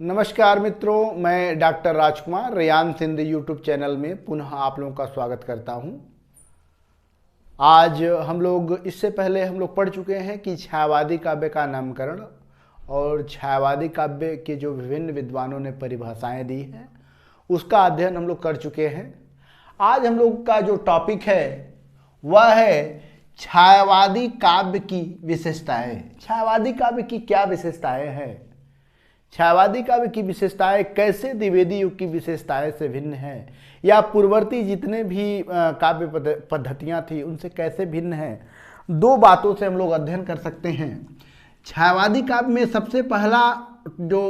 नमस्कार मित्रों, मैं डॉक्टर राजकुमार रेयान सिंध यूट्यूब चैनल में पुनः आप लोगों का स्वागत करता हूं। आज हम लोग इससे पहले पढ़ चुके हैं कि छायावादी काव्य का नामकरण और छायावादी काव्य के जो विभिन्न विद्वानों ने परिभाषाएं दी हैं उसका अध्ययन हम लोग कर चुके हैं। आज हम लोग का जो टॉपिक है वह है छायावादी काव्य की विशेषताएं। छायावादी काव्य की क्या विशेषताएं हैं, छायावादी काव्य की विशेषताएं कैसे द्विवेदी युग की विशेषताएं से भिन्न है, या पूर्ववर्ती जितने भी काव्य पद्धतियां थी उनसे कैसे भिन्न है। दो बातों से हम लोग अध्ययन कर सकते हैं। छायावादी काव्य में सबसे पहला जो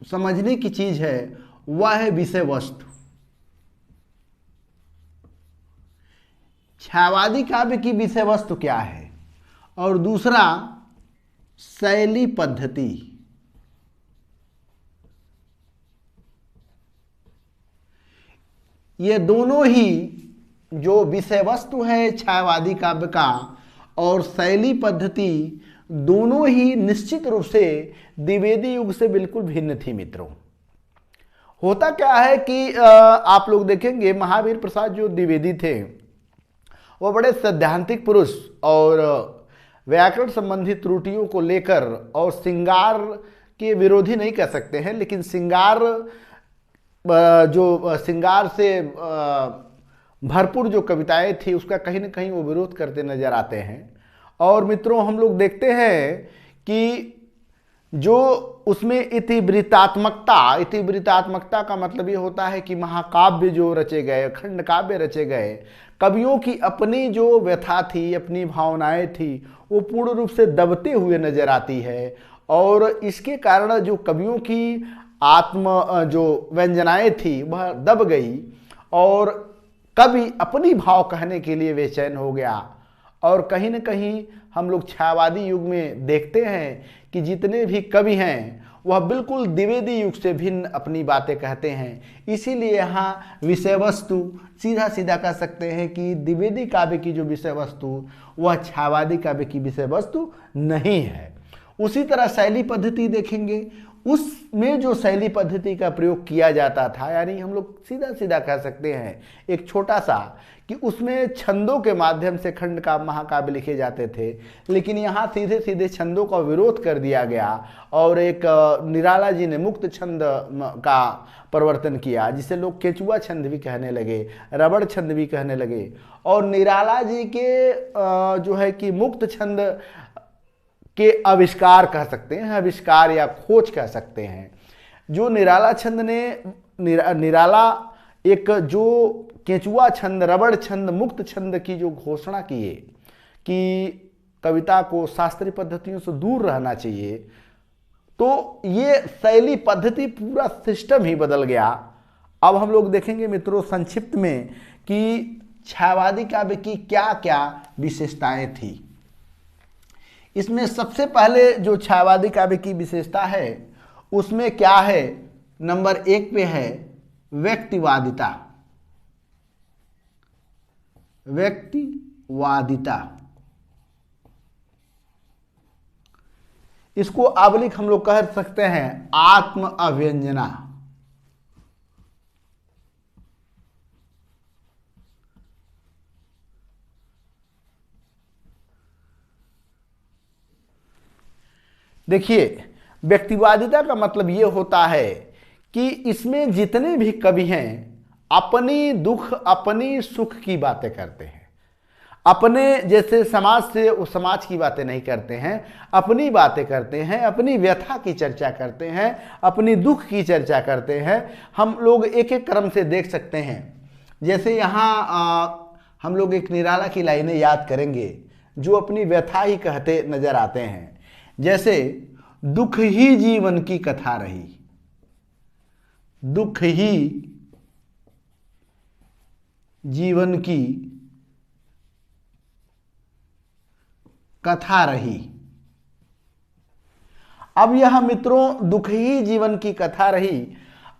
समझने की चीज है वह है विषय वस्तु। छायावादी काव्य की विषय वस्तु क्या है, और दूसरा शैली पद्धति। ये दोनों ही जो विषय वस्तु है छायावादी काव्य का और शैली पद्धति दोनों ही निश्चित रूप से द्विवेदी युग से बिल्कुल भिन्न थी। मित्रों, होता क्या है कि आप लोग देखेंगे महावीर प्रसाद जो द्विवेदी थे वो बड़े सैद्धांतिक पुरुष और व्याकरण संबंधी त्रुटियों को लेकर और श्रृंगार के विरोधी नहीं कह सकते हैं, लेकिन श्रृंगार से भरपूर जो कविताएं थी उसका कहीं ना कहीं वो विरोध करते नजर आते हैं। और मित्रों, हम लोग देखते हैं कि जो उसमें इतिवृत्तात्मकता का मतलब ये होता है कि महाकाव्य जो रचे गए, खंड काव्य रचे गए, कवियों की अपनी जो व्यथा थी, अपनी भावनाएं थी, वो पूर्ण रूप से दबते हुए नजर आती है। और इसके कारण जो कवियों की आत्म जो व्यंजनाएं थी वह दब गई और कवि अपनी भाव कहने के लिए बेचैन हो गया। और कहीं न कहीं हम लोग छायावादी युग में देखते हैं कि जितने भी कवि हैं वह बिल्कुल द्विवेदी युग से भिन्न अपनी बातें कहते हैं। इसीलिए यहाँ विषय वस्तु सीधा सीधा कह सकते हैं कि द्विवेदी काव्य की जो विषय वस्तु वह छायावादी काव्य की विषय वस्तु नहीं है। उसी तरह शैली पद्धति देखेंगे, उसमें जो शैली पद्धति का प्रयोग किया जाता था, यानी हम लोग सीधा सीधा कह सकते हैं एक छोटा सा कि उसमें छंदों के माध्यम से खंड का महाकाव्य लिखे जाते थे, लेकिन यहाँ सीधे सीधे छंदों का विरोध कर दिया गया और एक निराला जी ने मुक्त छंद का प्रवर्तन किया, जिसे लोग केचुआ छंद भी कहने लगे, रबड़ छंद भी कहने लगे। और निराला जी के जो है कि मुक्त छंद के आविष्कार कह सकते हैं, आविष्कार या खोज कह सकते हैं। जो निराला छंद ने निराला एक जो केचुआ छंद, रबड़ छंद, मुक्त छंद की जो घोषणा की है कि कविता को शास्त्रीय पद्धतियों से दूर रहना चाहिए, तो ये शैली पद्धति पूरा सिस्टम ही बदल गया। अब हम लोग देखेंगे मित्रों संक्षिप्त में कि छायावादी काव्य की क्या क्या विशेषताएं थी। इसमें सबसे पहले जो छायावादी काव्य की विशेषता है उसमें क्या है, नंबर 1 पे है व्यक्तिवादिता। व्यक्तिवादिता इसको आबलिक हम लोग कह सकते हैं आत्म अभिव्यंजना। देखिए, व्यक्तिवादिता का मतलब ये होता है कि इसमें जितने भी कवि हैं अपनी दुख अपनी सुख की बातें करते हैं। अपने जैसे समाज से वो समाज की बातें नहीं करते हैं, अपनी बातें करते हैं, अपनी व्यथा की चर्चा करते हैं, अपनी दुख की चर्चा करते हैं। हम लोग एक एक क्रम से देख सकते हैं। जैसे यहाँ हम लोग एक निराला की लाइनें याद करेंगे जो अपनी व्यथा ही कहते नजर आते हैं। जैसे दुख ही जीवन की कथा रही, दुख ही जीवन की कथा रही। अब यह मित्रों दुख ही जीवन की कथा रही,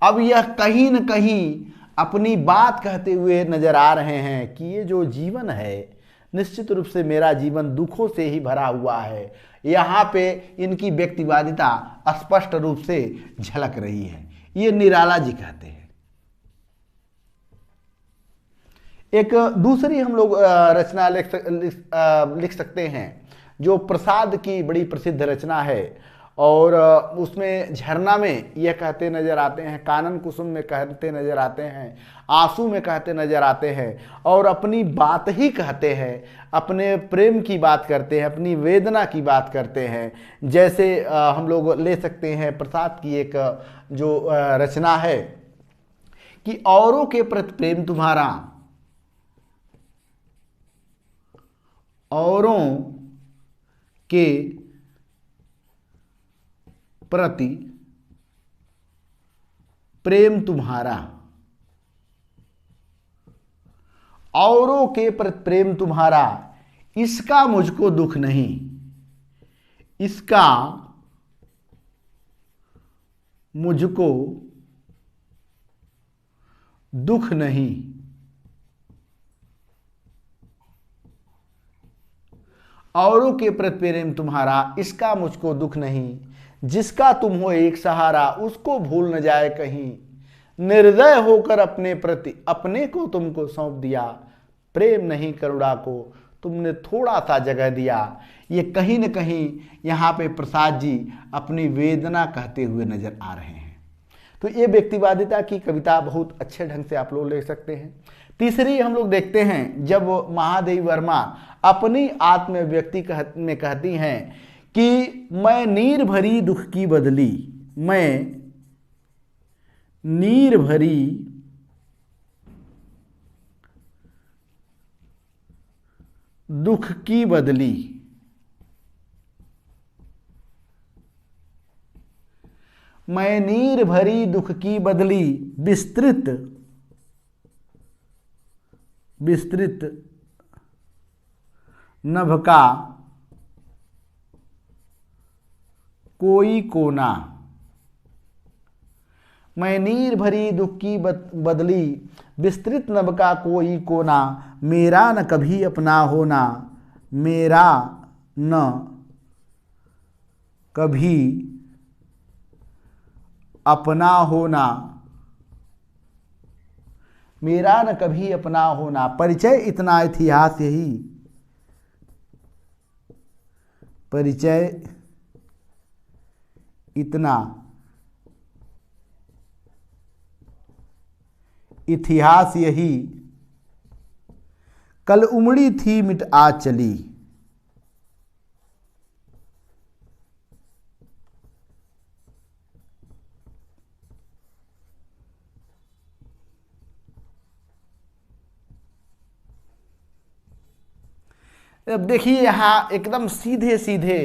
अब यह कहीं न कहीं अपनी बात कहते हुए नजर आ रहे हैं कि ये जो जीवन है निश्चित रूप से मेरा जीवन दुखों से ही भरा हुआ है। यहाँ पे इनकी व्यक्तिवादिता स्पष्ट रूप से झलक रही है, ये निराला जी कहते हैं। एक दूसरी हम लोग रचना लिख सकते हैं जो प्रसाद की बड़ी प्रसिद्ध रचना है, और उसमें झरना में यह कहते नजर आते हैं, कानन कुसुम में कहते नजर आते हैं, आंसू में कहते नजर आते हैं, और अपनी बात ही कहते हैं, अपने प्रेम की बात करते हैं, अपनी वेदना की बात करते हैं। जैसे हम लोग ले सकते हैं प्रसाद की एक जो रचना है कि औरों के प्रति प्रेम तुम्हारा, औरों के प्रति प्रेम तुम्हारा, औरों के प्रति प्रेम तुम्हारा, इसका मुझको दुख नहीं, इसका मुझको दुख नहीं। औरों के प्रति प्रेम तुम्हारा, इसका मुझको दुख नहीं, जिसका तुम हो एक सहारा, उसको भूल न जाए कहीं, निर्दय होकर अपने प्रति अपने को तुमको सौंप दिया, प्रेम नहीं करुणा को तुमने थोड़ा सा जगह दिया। ये कहीं न कहीं यहाँ पे प्रसाद जी अपनी वेदना कहते हुए नजर आ रहे हैं। तो ये व्यक्तिवादिता की कविता बहुत अच्छे ढंग से आप लोग ले सकते हैं। तीसरी हम लोग देखते हैं जब महादेवी वर्मा अपनी आत्मव्यक्ति में कहती हैं कि मैं नीर भरी दुख की बदली, मैं नीर भरी दुख की बदली, मैं नीर भरी दुख की बदली, विस्तृत विस्तृत नभ का कोई कोना, मैं नीर भरी दुख की बदली, विस्तृत नभ का कोई कोना, मेरा न कभी अपना होना, मेरा न कभी अपना होना, मेरा न कभी अपना होना, परिचय इतना इतिहास यही, परिचय इतना इतिहास यही, कल उमड़ी थी मिट आज चली। अब देखिए यहाँ एकदम सीधे सीधे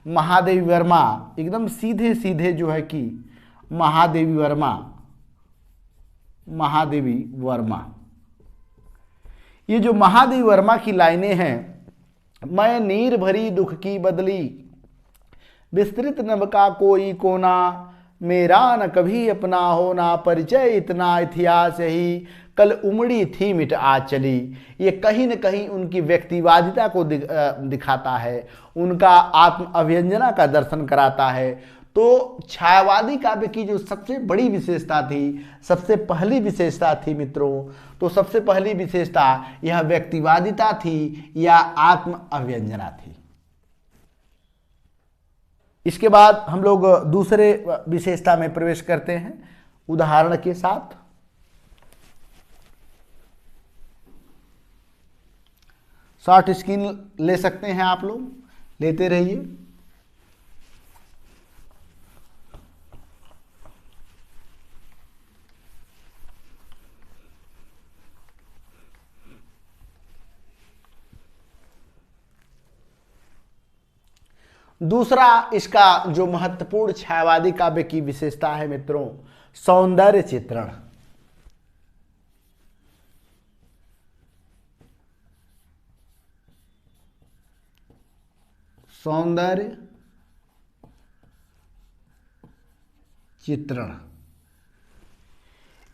महादेवी वर्मा, एकदम सीधे सीधे जो है कि महादेवी वर्मा, ये जो महादेवी वर्मा की लाइनें हैं, मैं नीर भरी दुख की बदली, विस्तृत नभ का कोई कोना, मेरा न कभी अपना होना, परिचय इतना इतिहास यही, कल उमड़ी थी मिट आज चली। ये कहीं न कहीं उनकी व्यक्तिवादिता को दिखाता है, उनका आत्म अभिव्यंजना का दर्शन कराता है। तो छायावादी काव्य की जो सबसे बड़ी विशेषता थी, सबसे पहली विशेषता थी मित्रों, तो सबसे पहली विशेषता यह व्यक्तिवादिता थी या आत्म अभिव्यंजना थी। इसके बाद हम लोग दूसरे विशेषता में प्रवेश करते हैं उदाहरण के साथ। शॉर्ट स्क्रीन ले सकते हैं आप लोग, लेते रहिए। दूसरा इसका जो महत्वपूर्ण छायावादी काव्य की विशेषता है मित्रों, सौंदर्य चित्रण। सौंदर्य चित्रण।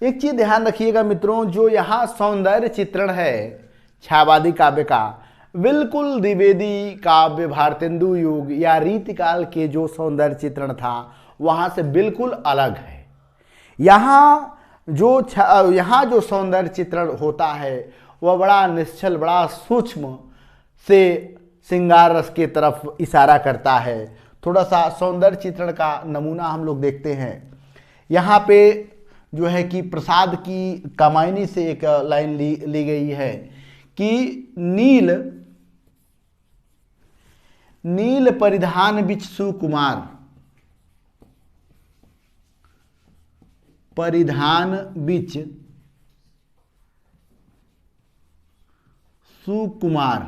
एक चीज ध्यान रखिएगा मित्रों, जो यहां सौंदर्य चित्रण है छायावादी काव्य का, बिल्कुल द्विवेदी काव्य, भारतेंदु युग या रीतिकाल के जो सौंदर्य चित्रण था वहाँ से बिल्कुल अलग है। यहाँ जो सौंदर्य चित्रण होता है वह बड़ा निश्चल, बड़ा सूक्ष्म से श्रृंगार रस के तरफ इशारा करता है। थोड़ा सा सौंदर्य चित्रण का नमूना हम लोग देखते हैं। यहाँ पे जो है कि प्रसाद की कामायनी से एक लाइन ली गई है कि नील परिधान बिच सुकुमार, परिधान बिच सुकुमार,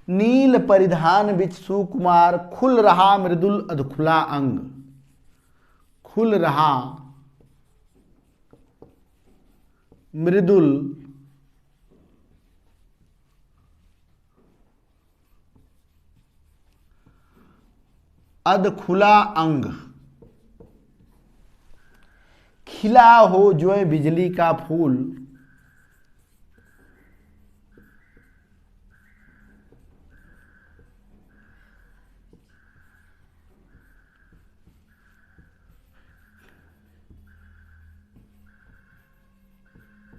नील परिधान बिच सुकुमार, खुल रहा मृदुल अधखुला अंग, खुल रहा मृदुल अधखुला अंग, खिला हो जो बिजली का फूल,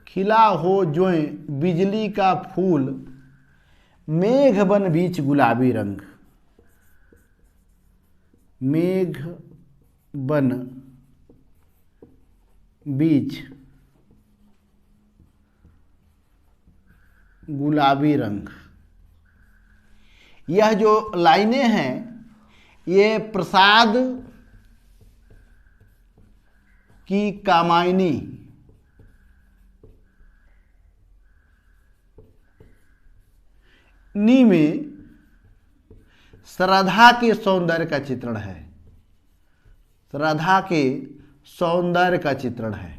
खिला हो जो बिजली का फूल, मेघ बन बीच गुलाबी रंग, मेघ बन बीच गुलाबी रंग। यह जो लाइनें हैं ये प्रसाद की कामायनी नी में श्रद्धा के सौंदर्य का चित्रण है, श्रद्धा के सौंदर्य का चित्रण है।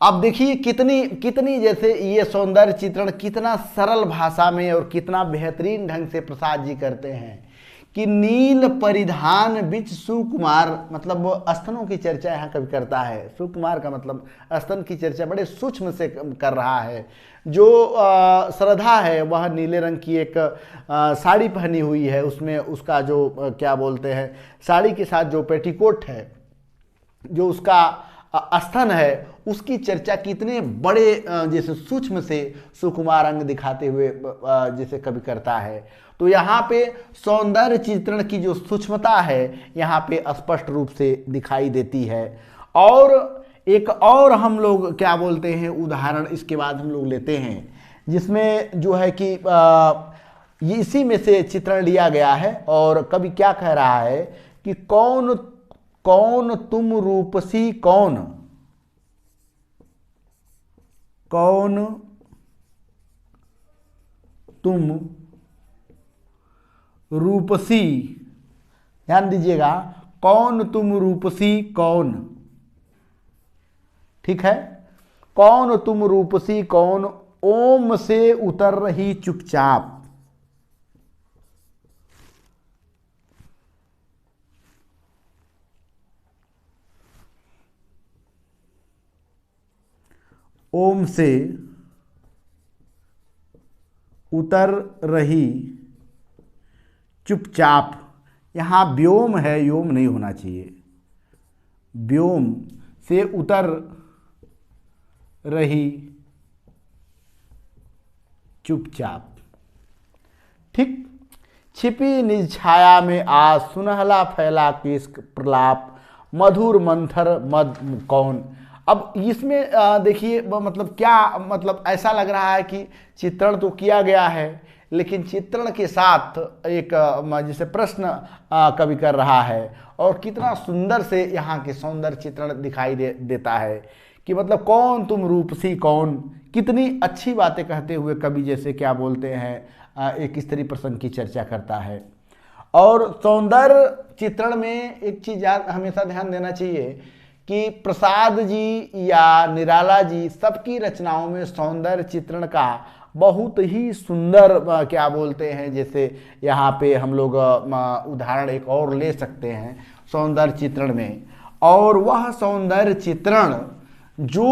अब देखिए कितनी जैसे ये सौंदर्य चित्रण कितना सरल भाषा में और कितना बेहतरीन ढंग से प्रसाद जी करते हैं कि नील परिधान बिच सुकुमार, मतलब वो स्तनों की चर्चा यहाँ कभी करता है। सुकुमार का मतलब स्तन की चर्चा बड़े सूक्ष्म से कर रहा है। जो श्रद्धा है वह नीले रंग की एक साड़ी पहनी हुई है, उसमें उसका जो क्या बोलते हैं साड़ी के साथ जो पेटीकोट है, जो उसका स्तन है, उसकी चर्चा कितने बड़े जैसे सूक्ष्म से सुकुमार अंग दिखाते हुए जैसे कवि करता है। तो यहाँ पे सौंदर्य चित्रण की जो सूक्ष्मता है यहाँ पे स्पष्ट रूप से दिखाई देती है। और एक और हम लोग क्या बोलते हैं उदाहरण इसके बाद हम लोग लेते हैं, जिसमें जो है कि ये इसी में से चित्रण लिया गया है। और कवि क्या कह रहा है कि कौन कौन तुम रूपसी कौन, कौन तुम रूपसी, ध्यान दीजिएगा, कौन तुम रूपसी कौन, ठीक है, कौन तुम रूपसी कौन, ओम से उतर रही चुपचाप, ओम से उतर रही चुपचाप। यहाँ व्योम है, योम नहीं होना चाहिए, व्योम से उतर रही चुपचाप, ठीक। छिपी निज छाया में आज सुनहला फैला केश प्रलाप, मधुर मंथर मद कौन। अब इसमें देखिए मतलब क्या, मतलब ऐसा लग रहा है कि चित्रण तो किया गया है लेकिन चित्रण के साथ एक जैसे प्रश्न कवि कर रहा है। और कितना सुंदर से यहाँ के सौंदर्य चित्रण दिखाई देता है कि मतलब कौन तुम रूपसी कौन, कितनी अच्छी बातें कहते हुए कवि जैसे क्या बोलते हैं एक स्त्री प्रसंग की चर्चा करता है। और सौंदर्य चित्रण में एक चीज़ हमेशा ध्यान देना चाहिए कि प्रसाद जी या निराला जी सबकी रचनाओं में सौंदर्य चित्रण का बहुत ही सुंदर क्या बोलते हैं, जैसे यहाँ पे हम लोग उदाहरण एक और ले सकते हैं सौंदर्य चित्रण में। और वह सौंदर्य चित्रण जो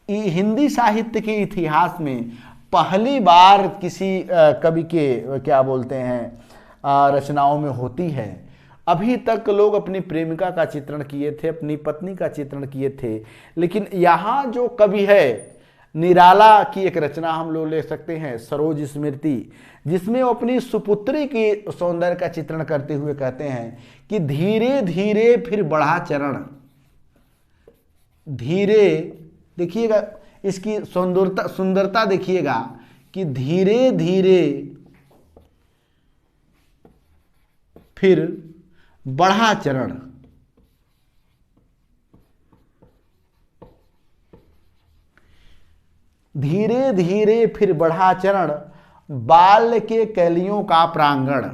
हिंदी साहित्य के इतिहास में पहली बार किसी कवि के क्या बोलते हैं रचनाओं में होती है। अभी तक लोग अपनी प्रेमिका का चित्रण किए थे, अपनी पत्नी का चित्रण किए थे, लेकिन यहाँ जो कवि है निराला की एक रचना हम लोग ले सकते हैं सरोज स्मृति, जिसमें वो अपनी सुपुत्री की सौंदर्य का चित्रण करते हुए कहते हैं कि धीरे धीरे फिर बढ़ा चरण। धीरे देखिएगा इसकी सुंदरता देखिएगा कि धीरे धीरे फिर बढ़ा चरण। धीरे धीरे फिर बढ़ा चरण, बाल्य के कलियों का प्रांगण।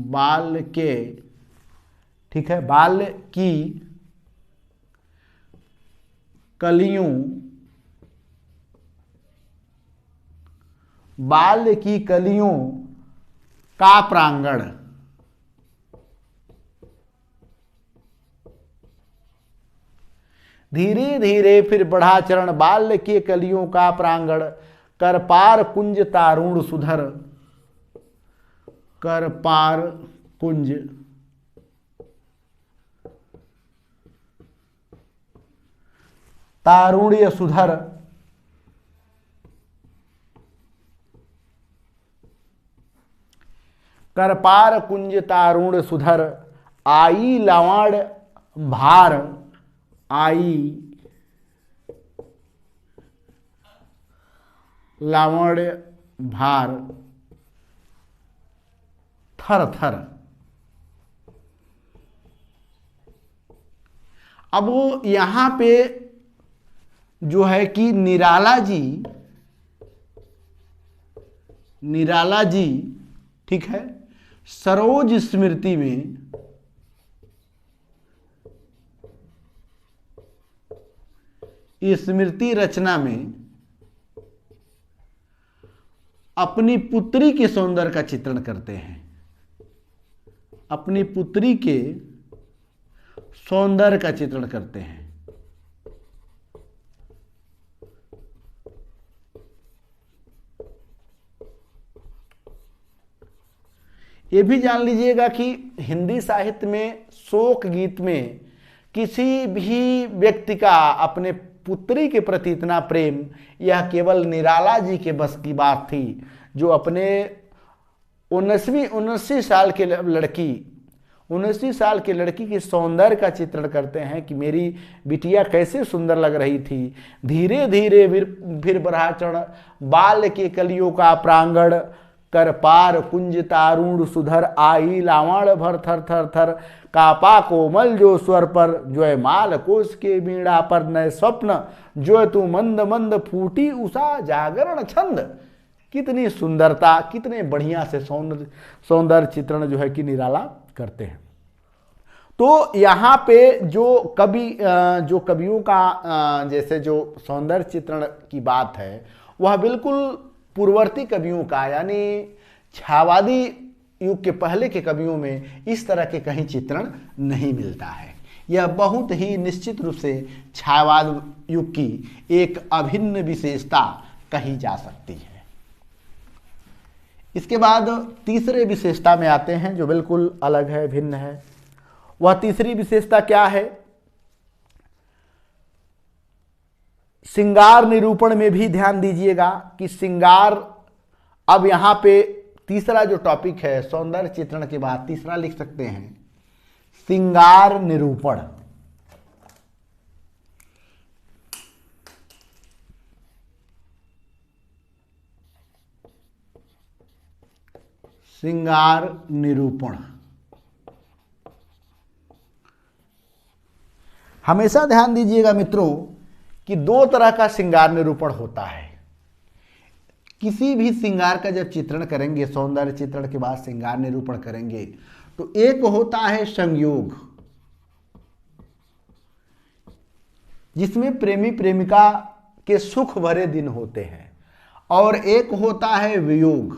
बाल्य के, ठीक है, बाल्य की कलियों, बाल्य की कलियों का प्रांगण। धीरे धीरे फिर बढ़ा चरण, बाल्य के कलियों का प्रांगण। कर पार कुंज तारुण सुधर, कर पार कुंज तारुण्य सुधर। कर पार कुंज तारुण सुधर, आई लावण भार। आई लावण्य भार थर थर। अब वो यहां पे जो है कि निराला जी ठीक है सरोज स्मृति में स्मृति रचना में अपनी पुत्री के सौंदर्य का चित्रण करते हैं। अपनी पुत्री के सौंदर्य का चित्रण करते हैं। ये भी जान लीजिएगा कि हिंदी साहित्य में शोक गीत में किसी भी व्यक्ति का अपने पुत्री के प्रति इतना प्रेम, यह केवल निराला जी के बस की बात थी, जो अपने 19 साल के लड़की के सौंदर्य का चित्रण करते हैं कि मेरी बिटिया कैसे सुंदर लग रही थी। धीरे धीरे फिर बढ़ा चरण, बाल के कलियों का प्रांगण। कर पार कुंज तारुण सुधर, आई लावण भर थर थर थर। कापा कोमल जो स्वर पर, जो माल कोश के बीड़ा पर। नए स्वप्न जो तू मंद मंद, फूटी उषा जागरण छंद। कितनी सुंदरता, कितने बढ़िया से सौंदर्य चित्रण जो है कि निराला करते हैं। तो यहाँ पे जो कवियों का जैसे जो सौंदर्य चित्रण की बात है, वह बिल्कुल पूर्ववर्ती कवियों का, यानी छायावादी युग के पहले के कवियों में इस तरह के कहीं चित्रण नहीं मिलता है। यह बहुत ही निश्चित रूप से छायावाद युग की एक अभिन्न विशेषता कही जा सकती है। इसके बाद तीसरे विशेषता में आते हैं जो बिल्कुल अलग है, भिन्न है। वह तीसरी विशेषता क्या है? श्रृंगार निरूपण में भी ध्यान दीजिएगा कि श्रृंगार, अब यहां पे तीसरा जो टॉपिक है सौंदर्य चित्रण के बाद तीसरा लिख सकते हैं श्रृंगार निरूपण। श्रृंगार निरूपण हमेशा ध्यान दीजिएगा मित्रों कि दो तरह का श्रृंगार निरूपण होता है। किसी भी श्रृंगार का जब चित्रण करेंगे, सौंदर्य चित्रण के बाद श्रृंगार निरूपण करेंगे, तो एक होता है संयोग, जिसमें प्रेमी प्रेमिका के सुख भरे दिन होते हैं, और एक होता है वियोग,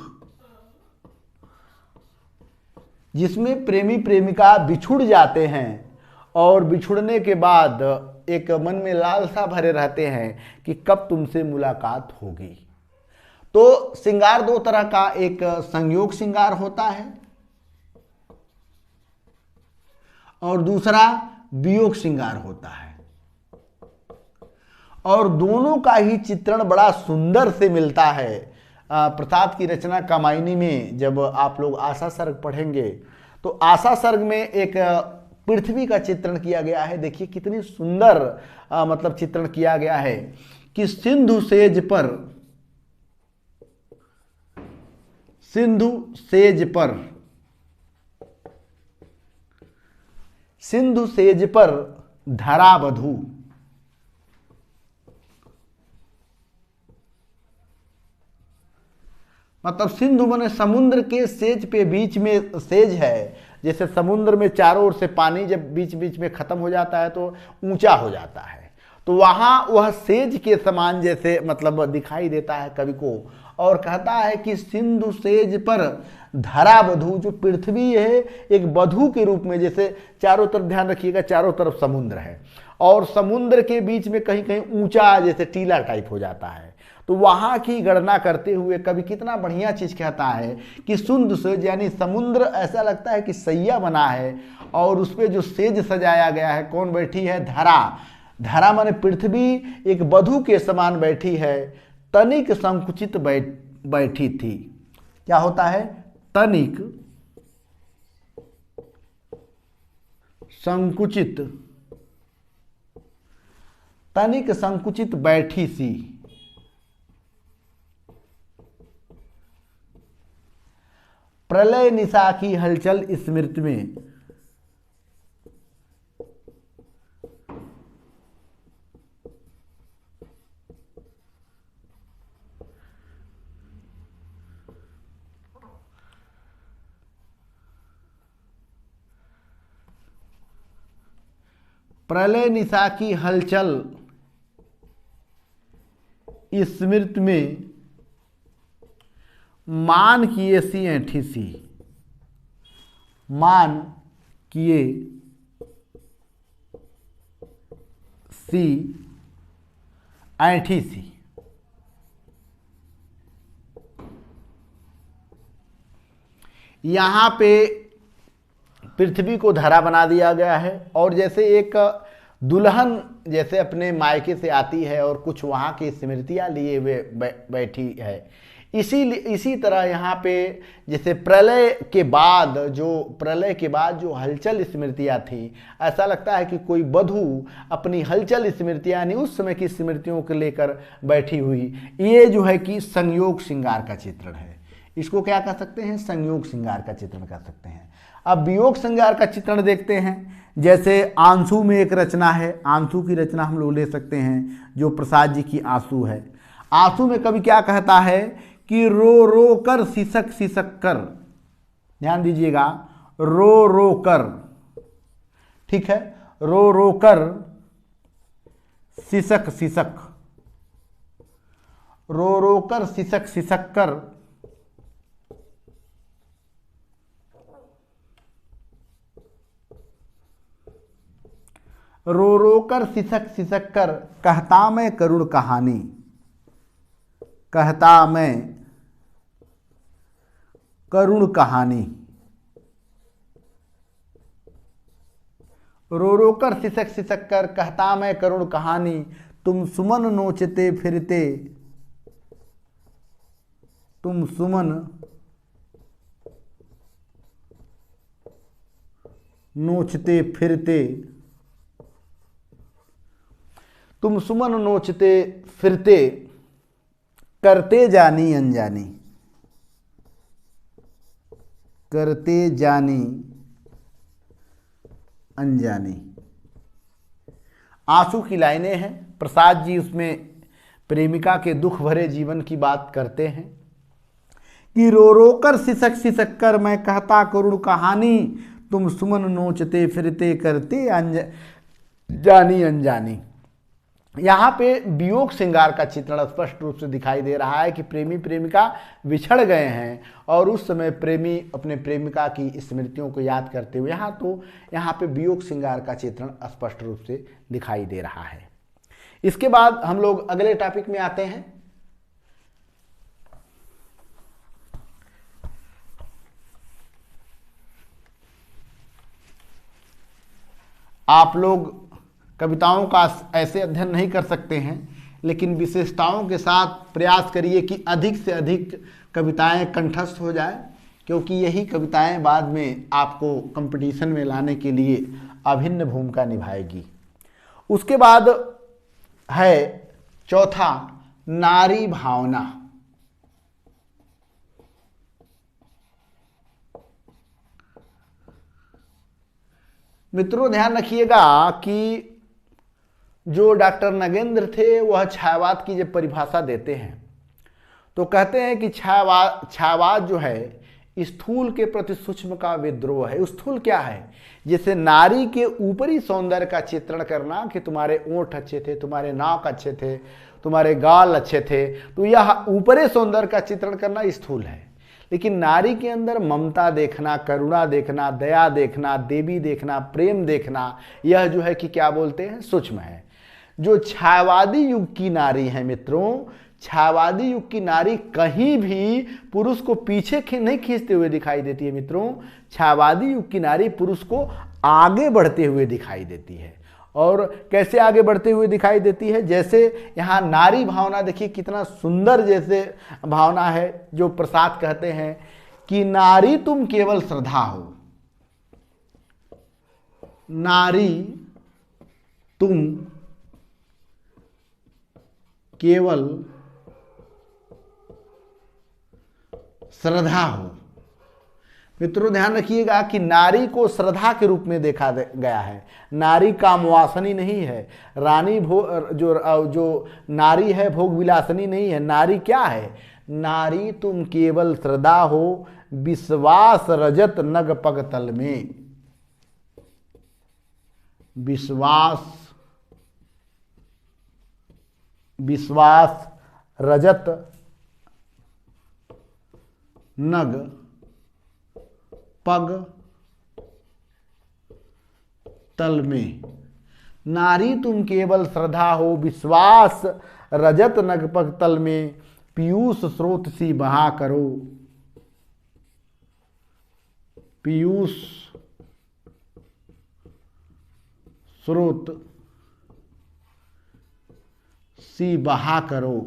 जिसमें प्रेमी प्रेमिका बिछुड़ जाते हैं और बिछुड़ने के बाद एक मन में लालसा भरे रहते हैं कि कब तुमसे मुलाकात होगी। तो श्रृंगार दो तरह का, एक संयोग श्रृंगार होता है और दूसरा वियोग श्रृंगार होता है, और दोनों का ही चित्रण बड़ा सुंदर से मिलता है। प्रसाद की रचना कामायनी में जब आप लोग आशा सर्ग पढ़ेंगे तो आशा सर्ग में एक पृथ्वी का चित्रण किया गया है। देखिए कितनी सुंदर मतलब चित्रण किया गया है कि सिंधु सेज पर धरा वधू, मतलब सिंधु माने समुद्र के सेज पे बीच में सेज है। जैसे समुद्र में चारों ओर से पानी जब बीच बीच में खत्म हो जाता है तो ऊंचा हो जाता है, तो वहां वह सेज के समान जैसे मतलब दिखाई देता है कवि को। और कहता है कि सिंधु सेज पर धरा वधू, जो पृथ्वी है एक वधू के रूप में, जैसे चारों तरफ ध्यान रखिएगा चारों तरफ समुद्र है और समुद्र के बीच में कहीं कहीं ऊंचा जैसे टीला टाइप हो जाता है। तो वहां की गणना करते हुए कवि कितना बढ़िया चीज कहता है कि सिंधु सेज यानी समुद्र ऐसा लगता है कि सैया बना है और उस पर जो सेज सजाया गया है, कौन बैठी है? धरा माने पृथ्वी एक वधू के समान बैठी है, तनिक संकुचित बैठी थी। क्या होता है? तनिक संकुचित बैठी सी। प्रलय निशा की हलचल स्मृति में, प्रलय निशा की हलचल स्मृति में मान किए सी ऐठी सी, मान किए सी ऐठी सी। यहां पे पृथ्वी को धरा बना दिया गया है और जैसे एक दुल्हन जैसे अपने मायके से आती है और कुछ वहां की स्मृतियां लिए हुए बैठी है, इसी तरह यहाँ पे जैसे प्रलय के बाद जो हलचल स्मृतियाँ थी, ऐसा लगता है कि कोई वधू अपनी हलचल स्मृतियाँ यानी उस समय की स्मृतियों को लेकर बैठी हुई। ये जो है कि संयोग श्रृंगार का चित्रण है। इसको क्या कह सकते हैं? संयोग श्रृंगार का चित्रण कह सकते हैं। अब वियोग श्रृंगार का चित्रण देखते हैं। जैसे आंसू में एक रचना है, आंसू की रचना हम लोग ले सकते हैं जो प्रसाद जी की आंसू है। आंसू में कवि क्या कहता है कि रो रो कर सिसक सिसक कर, ध्यान दीजिएगा, रो रो कर, ठीक है, रो रो कर सिसक सिसक, रो रो कर सिसक सिसक कर, रो रो कर सिसक सिसक कर कहता मैं करुण कहानी, कहता मैं करुण कहानी। रो रो कर सिसक सिसक कर कहता मैं करुण कहानी, तुम सुमन नोचते फिरते, तुम सुमन नोचते फिरते, तुम सुमन नोचते फिरते करते जानी अनजानी, करते जानी अनजानी। आंसू की लाइनें हैं। प्रसाद जी उसमें प्रेमिका के दुख भरे जीवन की बात करते हैं कि रो रो कर सिसक सिसक कर मैं कहता करुण कहानी, तुम सुमन नोचते फिरते करते जानी अनजानी। यहाँ पे वियोग श्रृंगार का चित्रण स्पष्ट रूप से दिखाई दे रहा है कि प्रेमी प्रेमिका बिछड़ गए हैं और उस समय प्रेमी अपने प्रेमिका की स्मृतियों को याद करते हुए, यहाँ पे वियोग श्रृंगार का चित्रण स्पष्ट रूप से दिखाई दे रहा है। इसके बाद हम लोग अगले टॉपिक में आते हैं। आप लोग कविताओं का ऐसे अध्ययन नहीं कर सकते हैं, लेकिन विशेषताओं के साथ प्रयास करिए कि अधिक से अधिक कविताएं कंठस्थ हो जाए, क्योंकि यही कविताएं बाद में आपको कंपटीशन में लाने के लिए अभिन्न भूमिका निभाएगी। उसके बाद है चौथा, नारी भावना। मित्रों ध्यान रखिएगा कि जो डॉक्टर नगेंद्र थे वह छायावाद की जब परिभाषा देते हैं तो कहते हैं कि छायावाद जो है स्थूल के प्रति सूक्ष्म का विद्रोह है। स्थूल क्या है? जैसे नारी के ऊपरी सौंदर्य का चित्रण करना कि तुम्हारे ओंठ अच्छे थे, तुम्हारे नाक अच्छे थे, तुम्हारे गाल अच्छे थे, तो यह ऊपरी सौंदर्य का चित्रण करना स्थूल है। लेकिन नारी के अंदर ममता देखना, करुणा देखना, दया देखना, देवी देखना, प्रेम देखना, यह जो है कि क्या बोलते हैं, सूक्ष्म है। जो छायावादी युग की नारी है मित्रों, छायावादी युग की नारी कहीं भी पुरुष को पीछे नहीं खींचते हुए दिखाई देती है मित्रों। छायावादी युग की नारी पुरुष को आगे बढ़ते हुए दिखाई देती है। और कैसे आगे बढ़ते हुए दिखाई देती है? जैसे यहाँ नारी भावना देखिए कितना सुंदर जैसे भावना है, जो प्रसाद कहते हैं कि नारी तुम केवल श्रद्धा हो, नारी तुम केवल श्रद्धा हो। मित्रों ध्यान रखिएगा कि नारी को श्रद्धा के रूप में देखा गया है। नारी कामवासनी नहीं है, रानी जो नारी है भोग विलासनी नहीं है। नारी क्या है? नारी तुम केवल श्रद्धा हो, विश्वास रजत नग पग तल में। विश्वास रजत नग पग तल में। नारी तुम केवल श्रद्धा हो, विश्वास रजत नग पग तल में, पीयूष स्रोत सी बहा करो। पीयूष स्रोत सी बहा करो।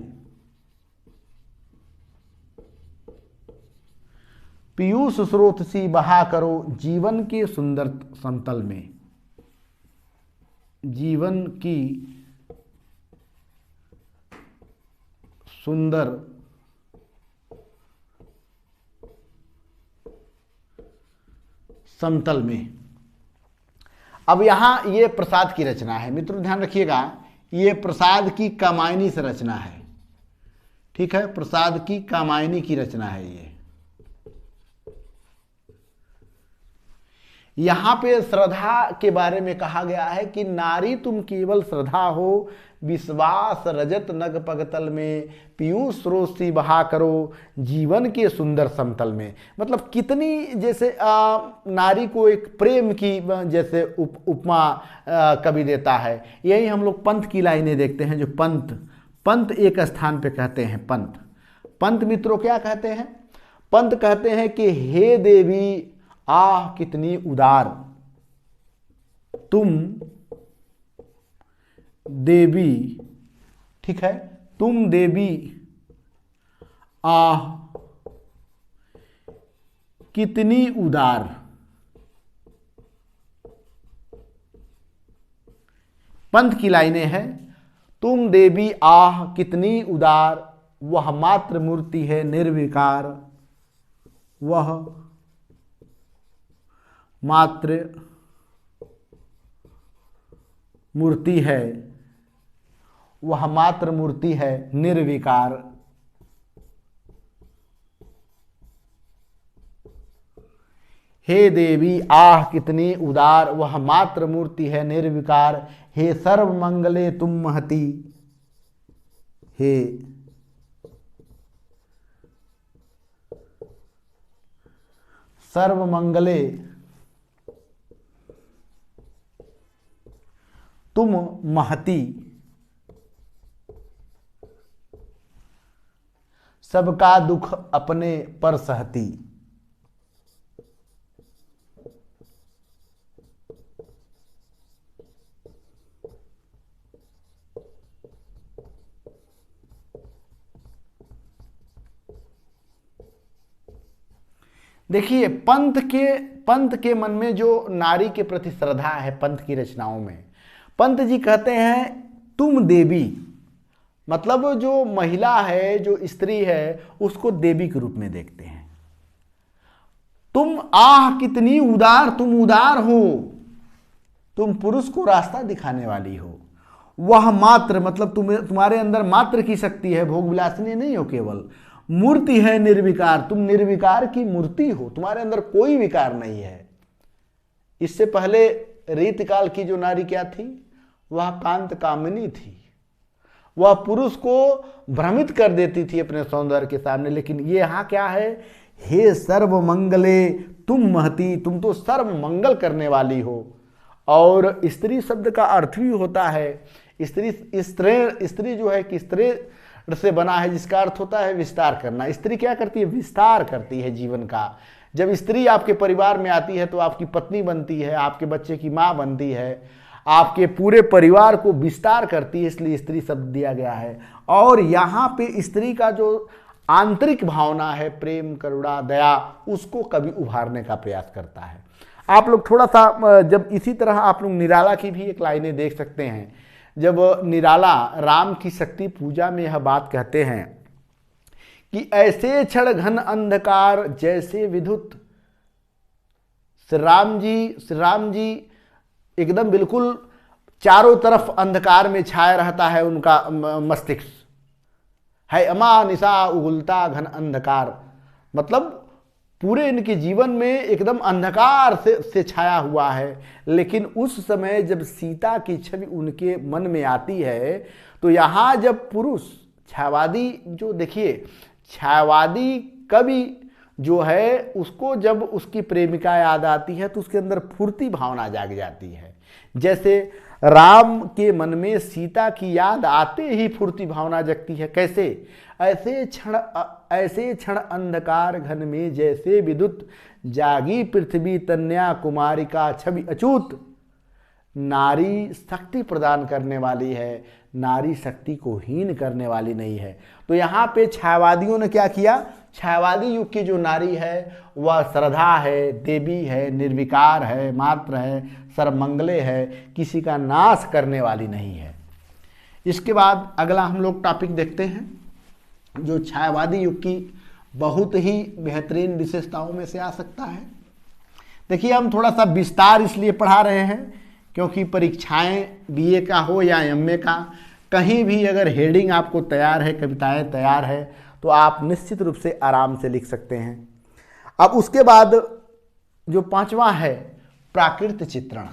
पीयूष स्रोत सी बहा करो, जीवन के सुंदर समतल में। जीवन की सुंदर समतल में। अब यहां ये प्रसाद की रचना है मित्रों, ध्यान रखिएगा, ये प्रसाद की कामायनी से रचना है। ठीक है, प्रसाद की कामायनी की रचना है ये। यहां पे श्रद्धा के बारे में कहा गया है कि नारी तुम केवल श्रद्धा हो, विश्वास रजत नग पगतल में, पीयूष स्रोत सी बहा करो, जीवन के सुंदर समतल में। मतलब कितनी जैसे नारी को एक प्रेम की जैसे उपमा कवि देता है। यही हम लोग पंत की लाइनें देखते हैं, जो पंत एक स्थान पे कहते हैं। पंत मित्रों क्या कहते हैं? पंत कहते हैं कि हे देवी आह कितनी उदार, तुम देवी, ठीक है, तुम देवी आह कितनी उदार। पंत की लाइनें हैं, तुम देवी आह कितनी उदार, वह मात्र मूर्ति है निर्विकार, वह मात्र मूर्ति है, वह मात्र मूर्ति है निर्विकार। हे देवी आह कितनी उदार, वह मात्र मूर्ति है निर्विकार, हे सर्व मंगले तुम महती, हे सर्व मंगले तुम महती, सबका दुख अपने पर सहती। देखिए, पंत के मन में जो नारी के प्रति श्रद्धा है पंत की रचनाओं में, पंत जी कहते हैं तुम देवी, मतलब जो महिला है, जो स्त्री है, उसको देवी के रूप में देखते हैं। तुम आह कितनी उदार, तुम उदार हो, तुम पुरुष को रास्ता दिखाने वाली हो। वह मात्र, मतलब तुम्हारे अंदर मात्र की शक्ति है, भोग विलासिनी नहीं हो केवल, मूर्ति है निर्विकार, तुम निर्विकार की मूर्ति हो, तुम्हारे अंदर कोई विकार नहीं है। इससे पहले रीतकाल की जो नारी क्या थी, वह कांत कामिनी थी, वह पुरुष को भ्रमित कर देती थी अपने सौंदर्य के सामने। लेकिन ये यहाँ क्या है, हे सर्व मंगले तुम महती, तुम तो सर्व मंगल करने वाली हो। और स्त्री शब्द का अर्थ भी होता है, स्त्री जो है कि स्त्री से बना है, जिसका अर्थ होता है विस्तार करना। स्त्री क्या करती है, विस्तार करती है जीवन का। जब स्त्री आपके परिवार में आती है तो आपकी पत्नी बनती है, आपके बच्चे की माँ बनती है, आपके पूरे परिवार को विस्तार करती है, इसलिए स्त्री शब्द दिया गया है। और यहाँ पे स्त्री का जो आंतरिक भावना है, प्रेम, करुणा, दया, उसको कवि उभारने का प्रयास करता है। आप लोग थोड़ा सा जब इसी तरह आप लोग निराला की भी एक लाइनें देख सकते हैं, जब निराला राम की शक्ति पूजा में यह बात कहते हैं कि ऐसे क्षण घन अंधकार जैसे विद्युत। श्री राम जी एकदम बिल्कुल चारों तरफ अंधकार में छाया रहता है उनका मस्तिष्क, है अमा निशा उगुलता घन अंधकार, मतलब पूरे इनके जीवन में एकदम अंधकार से छाया हुआ है। लेकिन उस समय जब सीता की छवि उनके मन में आती है, तो यहाँ जब पुरुष छायावादी, जो देखिए छायावादी कवि जो है, उसको जब उसकी प्रेमिका याद आती है तो उसके अंदर फुर्ती भावना जाग जाती है। जैसे राम के मन में सीता की याद आते ही फुर्ती भावना जगती है। कैसे, ऐसे क्षण अंधकार घन में जैसे विद्युत, जागी पृथ्वी तन्या कुमारी का छवि अछूत। नारी शक्ति प्रदान करने वाली है, नारी शक्ति को हीन करने वाली नहीं है। तो यहाँ पे छायावादियों ने क्या किया, छायावादी युग की जो नारी है वह श्रद्धा है, देवी है, निर्विकार है, मात्र है, सर्वमंगले है, किसी का नाश करने वाली नहीं है। इसके बाद अगला हम लोग टॉपिक देखते हैं, जो छायावादी युग की बहुत ही बेहतरीन विशेषताओं में से आ सकता है। देखिए, हम थोड़ा सा विस्तार इसलिए पढ़ा रहे हैं क्योंकि परीक्षाएं बीए का हो या एमए का, कहीं भी अगर हेडिंग आपको तैयार है, कविताएं तैयार है, तो आप निश्चित रूप से आराम से लिख सकते हैं। अब उसके बाद जो पांचवा है, प्राकृत चित्रण।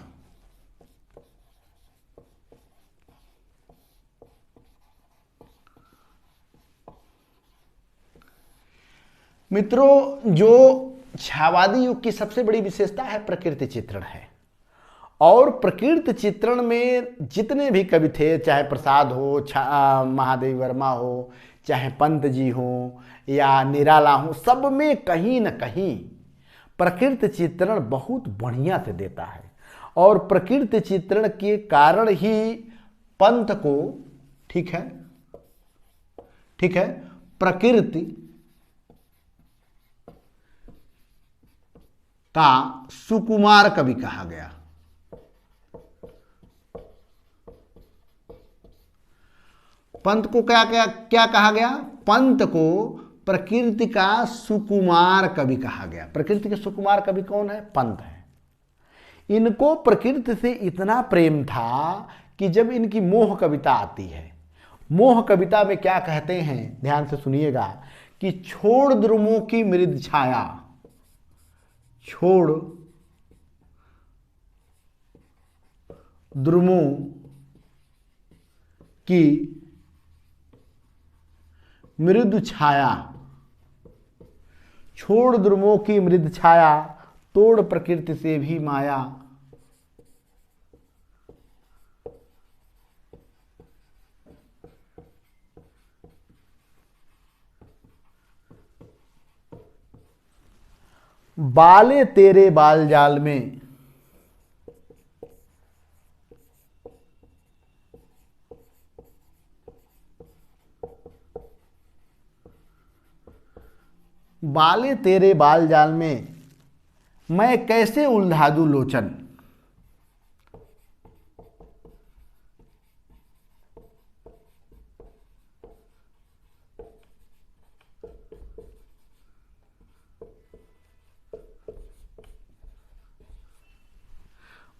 मित्रों, जो छायावादी युग की सबसे बड़ी विशेषता है प्रकृति चित्रण है। और प्रकृति चित्रण में जितने भी कवि थे, चाहे प्रसाद हो, महादेवी वर्मा हो, चाहे पंत जी हो या निराला हो, सब में कहीं न कहीं प्रकृति चित्रण बहुत बढ़िया से देता है। और प्रकृति चित्रण के कारण ही पंत को, ठीक है, प्रकृति का सुकुमार कवि कहा गया। पंत को क्या कहा गया, पंत को प्रकृति का सुकुमार कवि कहा गया। प्रकृति के सुकुमार कवि कौन है, पंत है। इनको प्रकृति से इतना प्रेम था कि जब इनकी मोह कविता आती है, मोह कविता में क्या कहते हैं, ध्यान से सुनिएगा, कि छोड़ द्रुमों की मृद छाया, छोड़ द्रुमों की मृदु छाया, छोड़ द्रुमों की मृद छाया, तोड़ प्रकृति से भी माया। बाले तेरे बाल जाल में, बाले तेरे बाल जाल में, मैं कैसे उलझा दूं लोचन।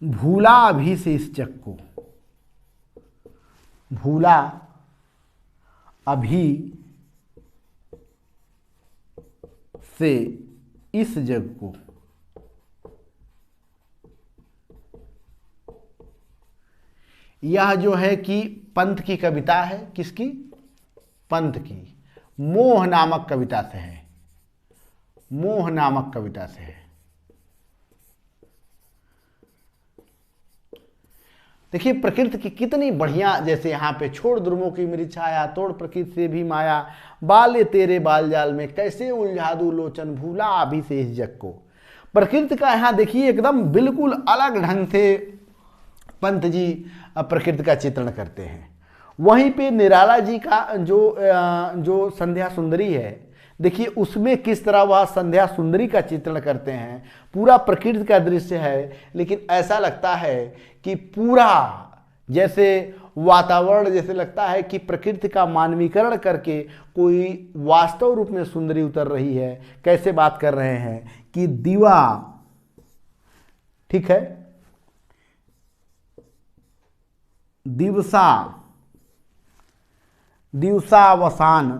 भूला अभी से इस जग को, भूला अभी से इस जग को। यह जो है कि पंत की कविता है, किसकी? पंत की। मोह नामक कविता से है, मोह नामक कविता से है। देखिए प्रकृति की कितनी बढ़िया, जैसे यहाँ पे छोड़ द्रुमों की मेरी छाया, तोड़ प्रकृति से भी माया, बाले तेरे बाल जाल में, कैसे उलझा दूं लोचन, भूला अभी से इस जग को। प्रकृति का यहाँ देखिए एकदम बिल्कुल अलग ढंग से पंत जी प्रकृति का चित्रण करते हैं। वहीं पे निराला जी का जो संध्या सुंदरी है, देखिए उसमें किस तरह वह संध्या सुंदरी का चित्रण करते हैं। पूरा प्रकृति का दृश्य है, लेकिन ऐसा लगता है कि पूरा जैसे वातावरण, जैसे लगता है कि प्रकृति का मानवीकरण करके कोई वास्तव रूप में सुंदरी उतर रही है। कैसे बात कर रहे हैं कि दीवा, ठीक है, दिवसा, दिवसावसान,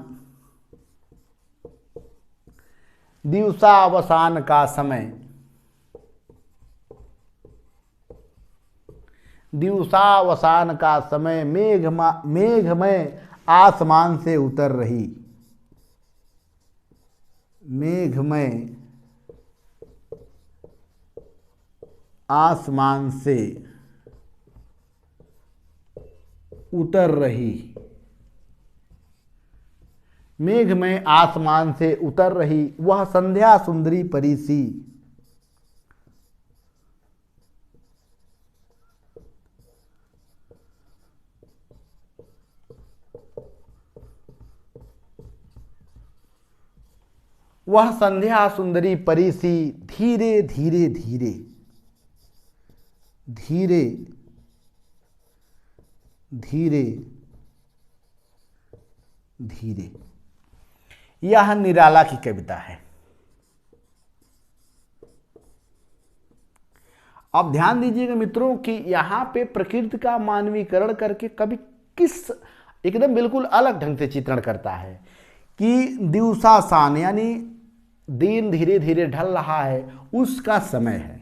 दिवसावसान का समय, दिवसावसान का समय, मेघमय आसमान से उतर रही, मेघमय आसमान से उतर रही, मेघमय आसमान से उतर रही, वह संध्या सुंदरी परी सी। वह संध्या सुंदरी परी सी, धीरे धीरे धीरे धीरे धीरे धीरे। यह निराला की कविता है। अब ध्यान दीजिएगा मित्रों कि यहाँ पे प्रकृति का मानवीकरण करके कवि किस एकदम बिल्कुल अलग ढंग से चित्रण करता है कि दिवसासान यानी दिन धीरे धीरे ढल रहा है, उसका समय है,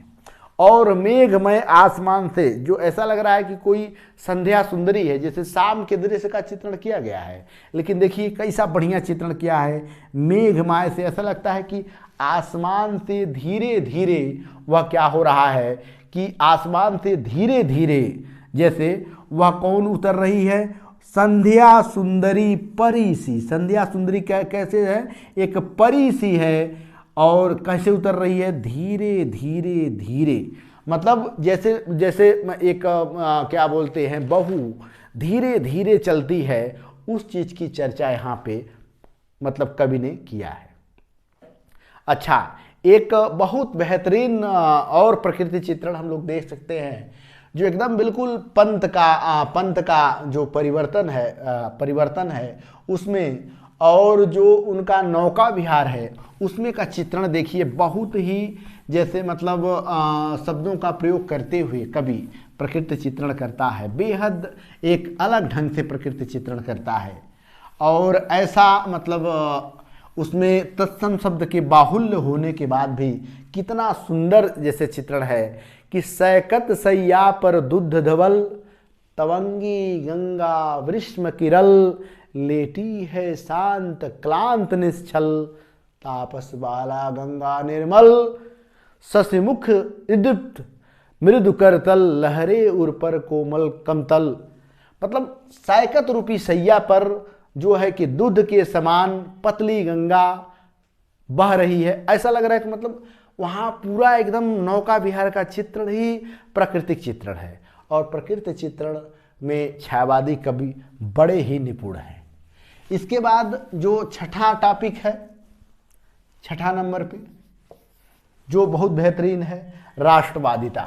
और मेघमय आसमान से, जो ऐसा लग रहा है कि कोई संध्या सुंदरी है, जैसे शाम के दृश्य का चित्रण किया गया है। लेकिन देखिए कैसा बढ़िया चित्रण किया है, मेघमय से ऐसा लगता है कि आसमान से धीरे धीरे वह क्या हो रहा है कि आसमान से धीरे धीरे जैसे वह कौन उतर रही है, संध्या सुंदरी परी सी। संध्या सुंदरी कैसे है, एक परी सी है, और कैसे उतर रही है, धीरे धीरे धीरे। मतलब जैसे जैसे एक क्या बोलते हैं, बहू धीरे धीरे चलती है, उस चीज की चर्चा यहाँ पे मतलब कवि ने किया है। अच्छा, एक बहुत बेहतरीन और प्रकृति चित्रण हम लोग देख सकते हैं, जो एकदम बिल्कुल पंत का जो परिवर्तन है उसमें, और जो उनका नौका विहार है उसमें का चित्रण देखिए। बहुत ही जैसे मतलब शब्दों का प्रयोग करते हुए कवि प्रकृति चित्रण करता है, बेहद एक अलग ढंग से प्रकृति चित्रण करता है। और ऐसा मतलब उसमें तत्सम शब्द के बाहुल्य होने के बाद भी कितना सुंदर जैसे चित्रण है कि सैकत सैया पर दुग्ध धवल, तवंगी गंगा वृष्म किरल, लेटी है शांत क्लांत निश्चल, तापस बाला गंगा निर्मल, शशिमुख इदुत मृदु करतल, लहरे उर पर कोमल कमतल। मतलब सायकत रूपी सैया पर जो है कि दूध के समान पतली गंगा बह रही है, ऐसा लग रहा है कि मतलब वहाँ पूरा एकदम नौका विहार का चित्रण ही प्राकृतिक चित्रण है। और प्रकृति चित्रण में छायावादी कवि बड़े ही निपुण हैं। इसके बाद जो छठा टॉपिक है, छठा नंबर पे जो बहुत बेहतरीन है, राष्ट्रवादिता।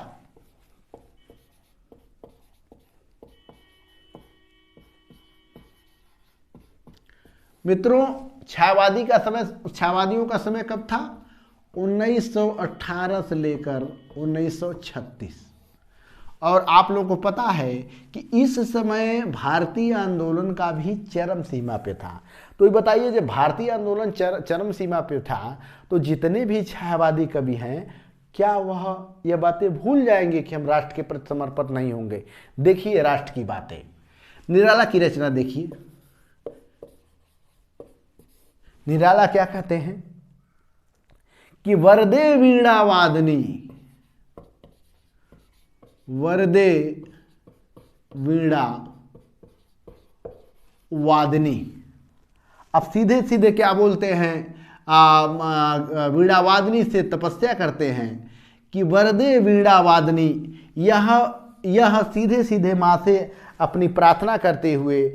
मित्रों, छायावादियों का समय कब था? 1918 से लेकर 1936। और आप लोगों को पता है कि इस समय भारतीय आंदोलन का भी चरम सीमा पे था। तो ये बताइए, जब भारतीय आंदोलन चरम सीमा पे था तो जितने भी छायावादी कवि हैं, क्या वह यह बातें भूल जाएंगे कि हम राष्ट्र के प्रति समर्पित नहीं होंगे? देखिए राष्ट्र की बातें, निराला की रचना देखिए। निराला क्या कहते हैं कि वरदे वीणा वादनी, वरदे वीणा वादनी। अब सीधे सीधे क्या बोलते हैं, वीणा वादनी से तपस्या करते हैं कि वरदे वीणा वादनी। यह सीधे सीधे माँ से अपनी प्रार्थना करते हुए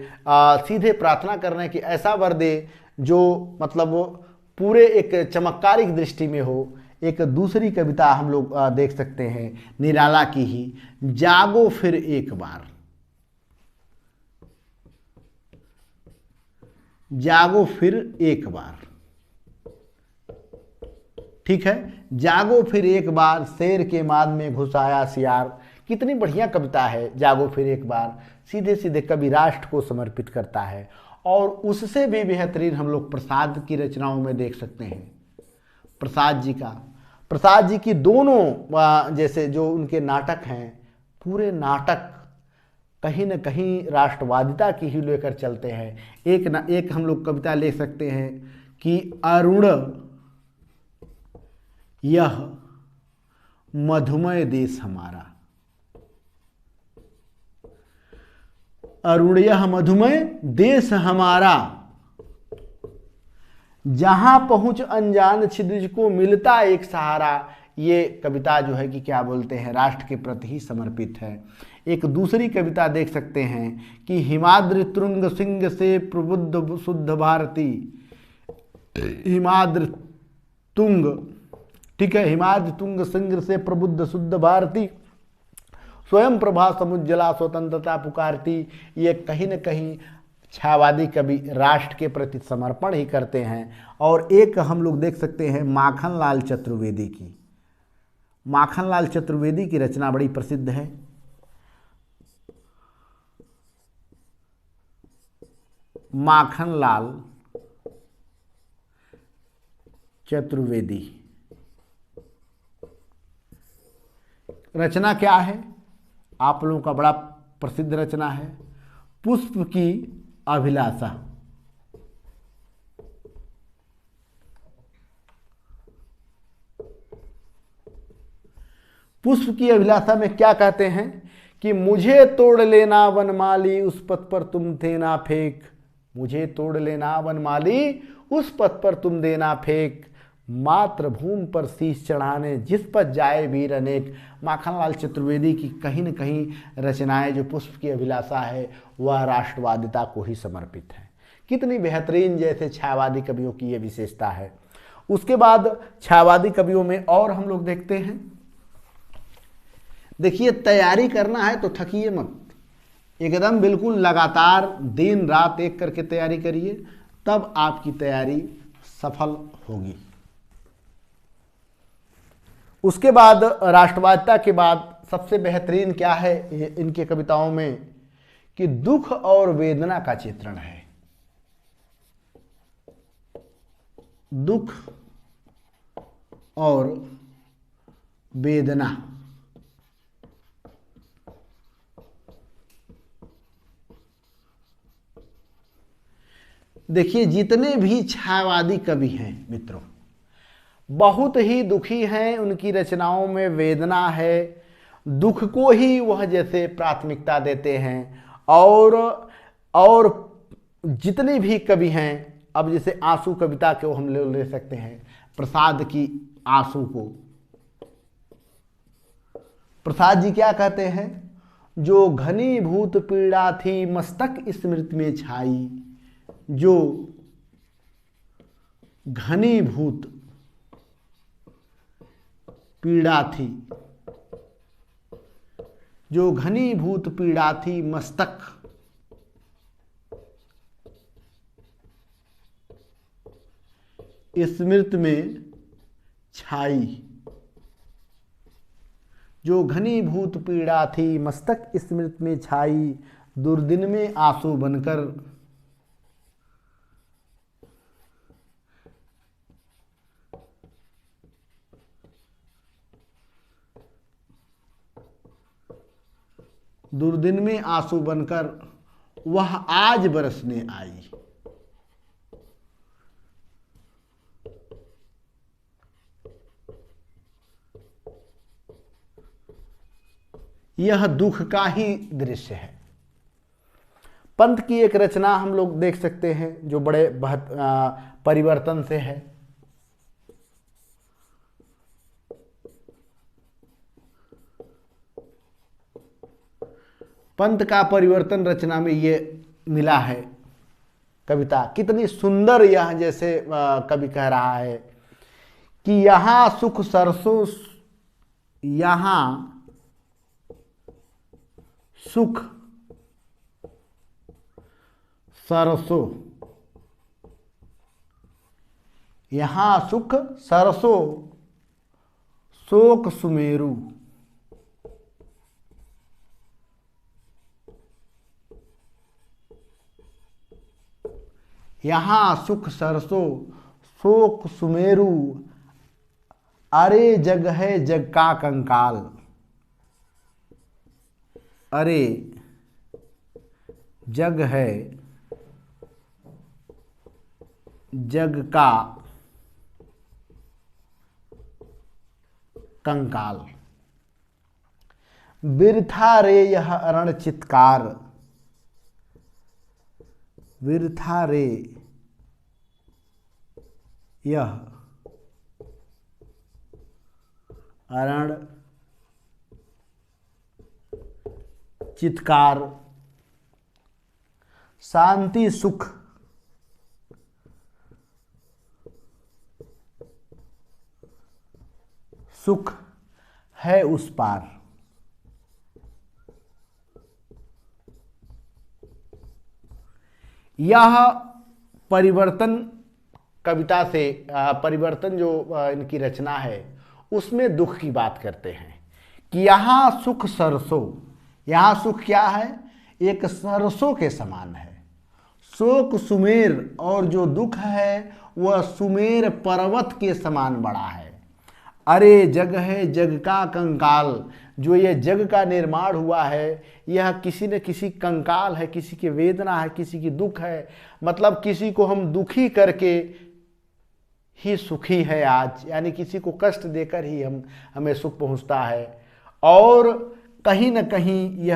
सीधे प्रार्थना करने की ऐसा वर दे जो मतलब पूरे एक चमत्कारिक दृष्टि में हो। एक दूसरी कविता हम लोग देख सकते हैं निराला की ही, जागो फिर एक बार, जागो फिर एक बार। ठीक है, जागो फिर एक बार, शेर के माद में घुसाया सियार। कितनी बढ़िया कविता है, जागो फिर एक बार। सीधे सीधे कवि राष्ट्र को समर्पित करता है। और उससे भी बेहतरीन हम लोग प्रसाद की रचनाओं में देख सकते हैं। प्रसाद जी की दोनों जैसे जो उनके नाटक हैं, पूरे नाटक कहीं न कहीं राष्ट्रवादिता की ही लेकर चलते हैं। एक हम लोग कविता ले सकते हैं कि अरुण यह मधुमय देश हमारा, अरुण यह मधुमय देश हमारा, जहां पहुंच अनजान छिद्र को मिलता एक सहारा। ये कविता जो है कि क्या बोलते हैं, राष्ट्र के प्रति ही समर्पित है। एक दूसरी कविता देख सकते हैं कि हिमाद्रि तुंग सिंह से प्रबुद्ध शुद्ध भारती, हिमाद्रि तुंग, ठीक है, हिमाद्रि तुंग सिंह से प्रबुद्ध शुद्ध भारती, स्वयं प्रभा समुज्जला स्वतंत्रता पुकारती। ये कहीं न कहीं छायावादी कवि राष्ट्र के प्रति समर्पण ही करते हैं। और एक हम लोग देख सकते हैं माखनलाल चतुर्वेदी की। माखनलाल चतुर्वेदी की रचना बड़ी प्रसिद्ध है। माखनलाल चतुर्वेदी रचना क्या है? आप लोगों का बड़ा प्रसिद्ध रचना है, पुष्प की अभिलाषा। पुष्प की अभिलाषा में क्या कहते हैं कि मुझे तोड़ लेना वनमाली उस पथ पर तुम देना फेंक, मुझे तोड़ लेना वनमाली उस पथ पर तुम देना फेंक, मातृभूमि पर शीश चढ़ाने जिस पर जाए वीर अनेक। माखनलाल चतुर्वेदी की कहीं न कहीं रचनाएं जो पुष्प की अभिलाषा है वह राष्ट्रवादिता को ही समर्पित है। कितनी बेहतरीन जैसे छायावादी कवियों की यह विशेषता है। उसके बाद छायावादी कवियों में और हम लोग देखते हैं, देखिए तैयारी करना है तो थकिए मत, एकदम बिल्कुल लगातार दिन रात एक करके तैयारी करिए, तब आपकी तैयारी सफल होगी। उसके बाद राष्ट्रवादिता के बाद सबसे बेहतरीन क्या है इनके कविताओं में कि दुख और वेदना का चित्रण है। दुख और वेदना, देखिए जितने भी छायावादी कवि हैं मित्रों, बहुत ही दुखी हैं, उनकी रचनाओं में वेदना है, दुख को ही वह जैसे प्राथमिकता देते हैं। और जितने भी कवि हैं, अब जैसे आंसू कविता को हम ले सकते हैं, प्रसाद की आंसू को। प्रसाद जी क्या कहते हैं, जो घनीभूत पीड़ा थी मस्तक स्मृति में छाई, जो घनीभूत पीड़ा थी, जो घनीभूत पीड़ा थी मस्तक स्मृति में छाई, जो घनीभूत पीड़ा थी मस्तक स्मृति में छाई, दुर्दिन में आंसू बनकर दुर्दिन में आंसू बनकर वह आज बरसने आई। यह दुख का ही दृश्य है। पंत की एक रचना हम लोग देख सकते हैं जो बड़े परिवर्तन से है। पंत का परिवर्तन रचना में ये मिला है। कविता कितनी सुंदर, यह जैसे कवि कह रहा है कि यहाँ सुख सरसों, यहाँ सुख सरसों, यहाँ सुख सरसों शोक सुमेरु, यहाँ सुख सरसों शोक सुमेरु, अरे जग है जग का कंकाल, अरे जग है जग का कंकाल, बिरथा रे यह अरण चित्कार, बिरथा रे यह अरण चित्कार, शांति सुख सुख है उस पार। यह परिवर्तन कविता से परिवर्तन जो इनकी रचना है उसमें दुख की बात करते हैं कि यहाँ सुख सरसों, यहाँ सुख क्या है, एक सरसों के समान है, शोक सुमेर, और जो दुख है वह सुमेर पर्वत के समान बड़ा है। अरे जग है जग का कंकाल, जो ये जग का निर्माण हुआ है यह किसी न किसी कंकाल है, किसी की वेदना है, किसी की दुख है। मतलब किसी को हम दुखी करके ही सुखी है आज, यानी किसी को कष्ट देकर ही हमें सुख पहुंचता है। और कहीं न कहीं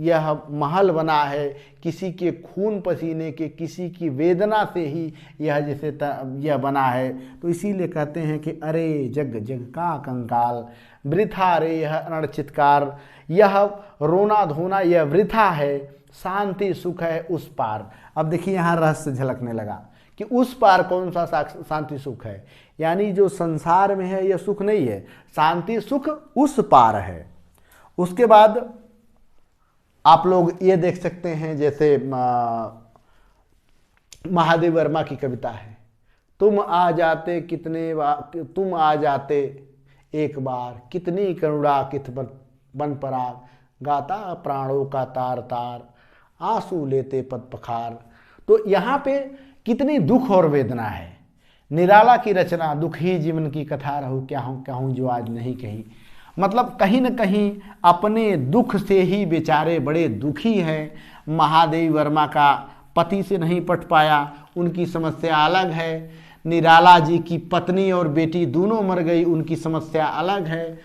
यह महल बना है किसी के खून पसीने के, किसी की वेदना से ही यह जैसे यह बना है। तो इसीलिए कहते हैं कि अरे जग जग का कंकाल, वृथा रे यह अरण चित्कार, यह रोना धोना यह वृथा है, शांति सुख है उस पार। अब देखिए यहाँ रहस्य झलकने लगा कि उस पार कौन सा शांति सुख है, यानी जो संसार में है यह सुख नहीं है, शांति सुख उस पार है। उसके बाद आप लोग ये देख सकते हैं जैसे महादेव वर्मा की कविता है, तुम आ जाते कितने बार, तुम आ जाते एक बार, कितनी करुणा कित बन पराग, गाता प्राणों का तार तार, आंसू लेते पद पखार। तो यहाँ पे कितनी दुख और वेदना है। निराला की रचना, दुख ही जीवन की कथा रहूं क्या हूँ कहूँ जो आज नहीं कही। मतलब कहीं न कहीं अपने दुख से ही बेचारे बड़े दुखी हैं। महादेव वर्मा का पति से नहीं पट पाया, उनकी समस्या अलग है। निराला जी की पत्नी और बेटी दोनों मर गई, उनकी समस्या अलग है।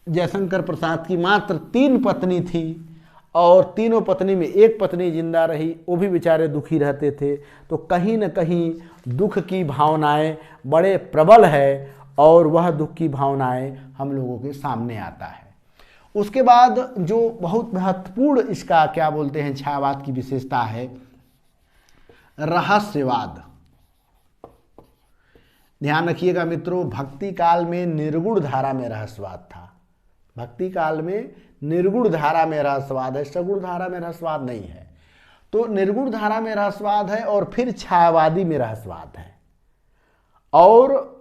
जयशंकर प्रसाद की मात्र 3 पत्नी थी और तीनों पत्नी में एक पत्नी जिंदा रही, वो भी बेचारे दुखी रहते थे। तो कहीं न कहीं दुख की भावनाएं बड़े प्रबल है और वह दुख की भावनाएं हम लोगों के सामने आता है। उसके बाद जो बहुत महत्वपूर्ण इसका क्या बोलते हैं छायावाद की विशेषता है, रहस्यवाद। ध्यान रखिएगा मित्रों, भक्ति काल में निर्गुण धारा में रहस्यवाद था। भक्ति काल में निर्गुण धारा में रहस्यवाद है, सगुण धारा में रहस्यवाद नहीं है। तो निर्गुण धारा में रहस्यवाद है और फिर छायावादी में रहस्यवाद है। और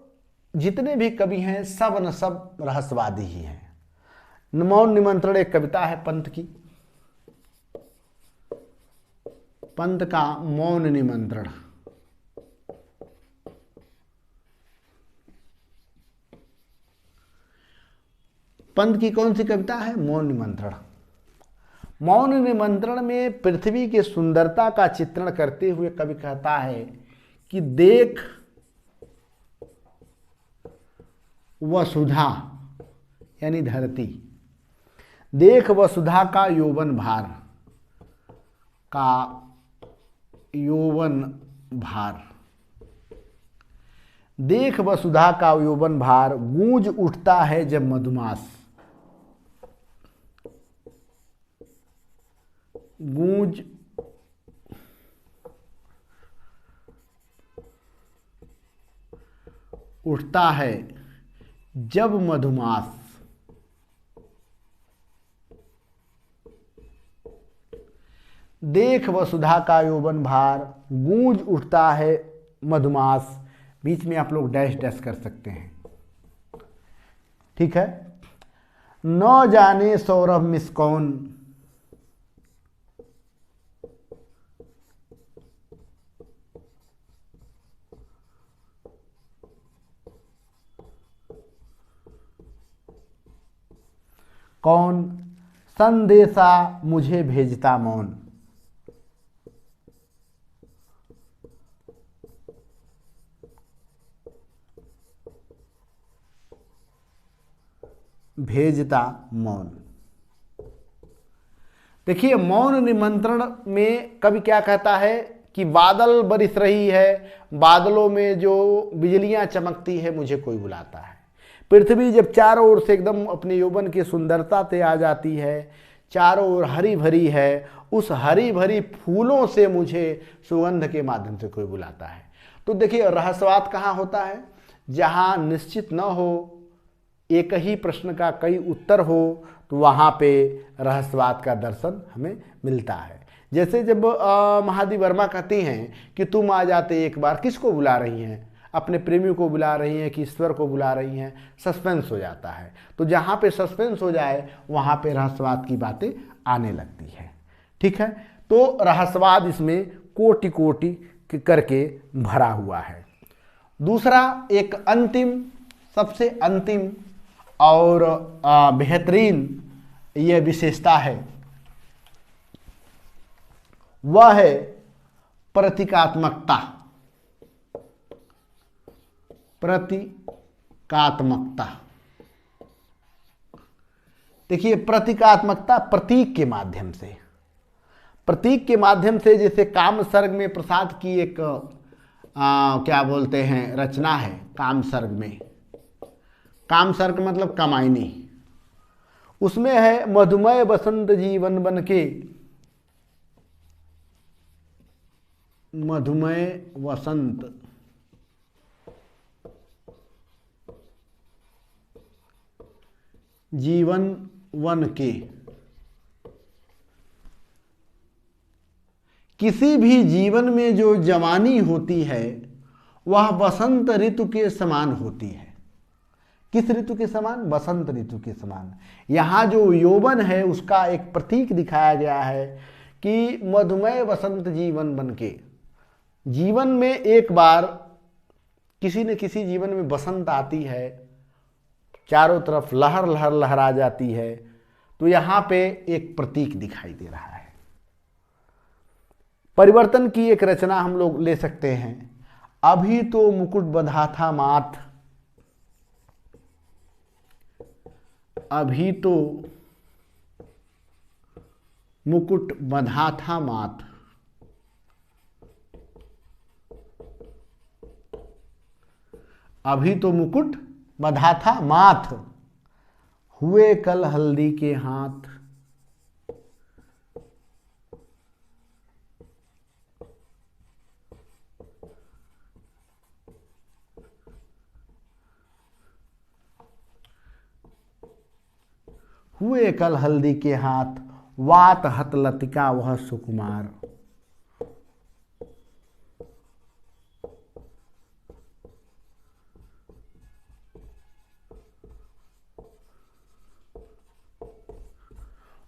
जितने भी कवि हैं सब न सब रहस्यवादी ही हैं। मौन निमंत्रण एक कविता है पंत की, पंत का मौन निमंत्रण। पंत की कौन सी कविता है? मौन निमंत्रण। मौन निमंत्रण में पृथ्वी की सुंदरता का चित्रण करते हुए कवि कहता है कि देख वसुधा यानी धरती, देख वसुधा का यौवन भार, का यौवन भार, देख वसुधा का यौवन भार, गूंज उठता है जब मधुमास, गूंज उठता है जब मधुमास, देख वसुधा का यौवन भार, गूंज उठता है मधुमास। बीच में आप लोग डैश डैश कर सकते हैं, ठीक है। न जाने सौरभ मिस्कौन, कौन संदेशा मुझे भेजता मौन, भेजता मौन। देखिए मौन निमंत्रण में कवि क्या कहता है कि बादल बरस रही है, बादलों में जो बिजलियां चमकती है मुझे कोई बुलाता है। पृथ्वी जब चारों ओर से एकदम अपने यौवन की सुंदरता से आ जाती है, चारों ओर हरी भरी है, उस हरी भरी फूलों से मुझे सुगंध के माध्यम से कोई बुलाता है। तो देखिए रहस्यवाद कहाँ होता है? जहाँ निश्चित न हो, एक ही प्रश्न का कई उत्तर हो, तो वहाँ पे रहस्यवाद का दर्शन हमें मिलता है। जैसे जब महादेवी वर्मा कहती हैं कि तुम आ जाते एक बार, किसको बुला रही हैं? अपने प्रेमी को बुला रही हैं कि ईश्वर को बुला रही हैं? सस्पेंस हो जाता है। तो जहाँ पे सस्पेंस हो जाए वहाँ पे रहस्यवाद की बातें आने लगती है, ठीक है। तो रहस्यवाद इसमें कोटि कोटि करके भरा हुआ है। दूसरा एक अंतिम, सबसे अंतिम और बेहतरीन यह विशेषता है, वह है प्रतीकात्मकता। प्रतीकात्मकता, देखिए प्रतीकात्मकता प्रतीक के माध्यम से, प्रतीक के माध्यम से, जैसे काम सर्ग में प्रसाद की एक क्या बोलते हैं रचना है। काम सर्ग में, काम सर्ग मतलब कामायनी, उसमें है मधुमय वसंत जीवन बन के, मधुमय वसंत जीवन वन के। किसी भी जीवन में जो जवानी होती है वह वसंत ऋतु के समान होती है। किस ऋतु के समान? वसंत ऋतु के समान। यहाँ जो यौवन है उसका एक प्रतीक दिखाया गया है कि मधुमय वसंत जीवन बन के, जीवन में एक बार किसी न किसी जीवन में बसंत आती है, चारों तरफ लहर लहर लहरा जाती है। तो यहाँ पे एक प्रतीक दिखाई दे रहा है। परिवर्तन की एक रचना हम लोग ले सकते हैं। अभी तो मुकुट बंधा था माथ, अभी तो मुकुट बंधा था माथ, अभी तो मुकुट बंधा था माथ, हुए कल हल्दी के हाथ। हुए कल हल्दी के हाथ, वात हत लतिका वह सुकुमार।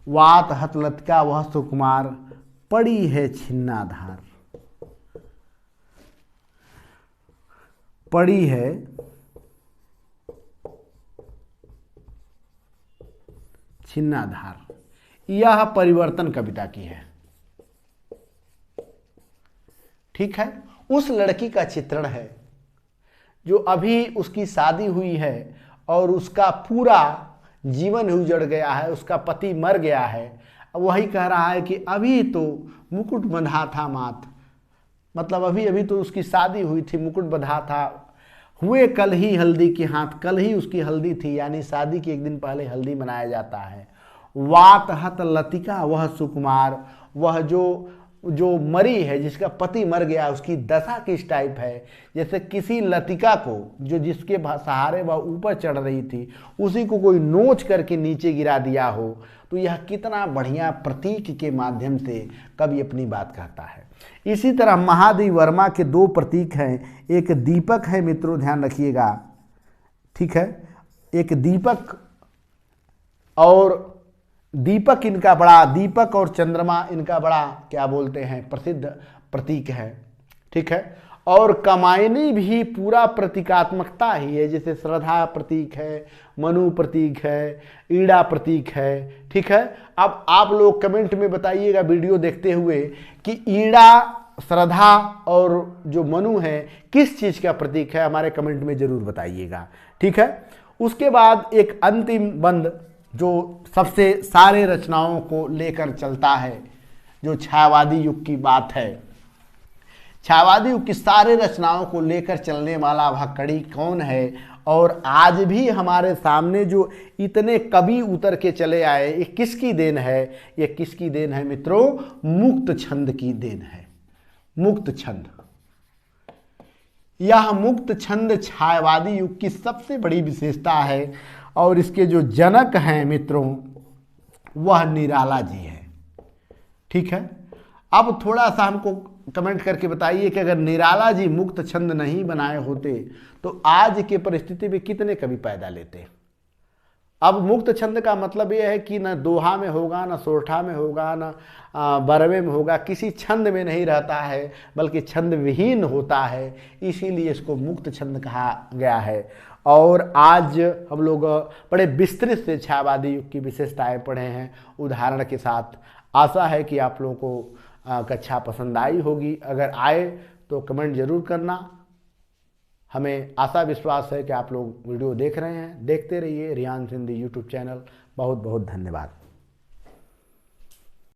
वात हत लतिका वह सुकुमार, पड़ी है छिन्ना धार। पड़ी है छिन्ना धार, यह परिवर्तन कविता की है। ठीक है, उस लड़की का चित्रण है जो अभी उसकी शादी हुई है और उसका पूरा जीवन उजड़ गया है, उसका पति मर गया है। वही कह रहा है कि अभी तो मुकुट बंधा था माथ, मतलब अभी अभी तो उसकी शादी हुई थी, मुकुट बंधा था। हुए कल ही हल्दी के हाथ, कल ही उसकी हल्दी थी, यानी शादी के एक दिन पहले हल्दी मनाया जाता है। वात हत लतिका वह सुकुमार, वह जो मरी है, जिसका पति मर गया, उसकी दशा किस टाइप है। जैसे किसी लतिका को, जो जिसके सहारे वह ऊपर चढ़ रही थी, उसी को कोई नोच करके नीचे गिरा दिया हो। तो यह कितना बढ़िया प्रतीक के माध्यम से कवि अपनी बात कहता है। इसी तरह महादेव वर्मा के दो प्रतीक हैं, एक दीपक है मित्रों, ध्यान रखिएगा। ठीक है, एक दीपक, और दीपक इनका बड़ा, दीपक और चंद्रमा इनका बड़ा क्या बोलते हैं, प्रसिद्ध प्रतीक है। ठीक है, और कामायनी भी पूरा प्रतीकात्मकता ही है। जैसे श्रद्धा प्रतीक है, मनु प्रतीक है, ईड़ा प्रतीक है। ठीक है, अब आप लोग कमेंट में बताइएगा वीडियो देखते हुए कि ईड़ा, श्रद्धा और जो मनु है किस चीज़ का प्रतीक है, हमारे कमेंट में जरूर बताइएगा। ठीक है, उसके बाद एक अंतिम बंद जो सबसे सारे रचनाओं को लेकर चलता है, जो छायावादी युग की बात है। छायावादी युग की सारे रचनाओं को लेकर चलने वाला वह कड़ी कौन है, और आज भी हमारे सामने जो इतने कवि उतर के चले आए, ये किसकी देन है? ये किसकी देन है मित्रों? मुक्त छंद की देन है। मुक्त छंद, यह मुक्त छंद छायावादी युग की सबसे बड़ी विशेषता है, और इसके जो जनक हैं मित्रों वह निराला जी हैं। ठीक है, अब थोड़ा सा हमको कमेंट करके बताइए कि अगर निराला जी मुक्त छंद नहीं बनाए होते तो आज के परिस्थिति में कितने कवि पैदा लेते। अब मुक्त छंद का मतलब यह है कि न दोहा में होगा, न सोरठा में होगा, न बरवे में होगा, किसी छंद में नहीं रहता है, बल्कि छंद विहीन होता है, इसीलिए इसको मुक्त छंद कहा गया है। और आज हम लोग बड़े विस्तृत से छायावादी युग की विशेषताएं पढ़े हैं उदाहरण के साथ। आशा है कि आप लोगों को कक्षा पसंद आई होगी। अगर आए तो कमेंट जरूर करना। हमें आशा विश्वास है कि आप लोग वीडियो देख रहे हैं। देखते रहिए रियांश हिंदी यूट्यूब चैनल। बहुत बहुत धन्यवाद।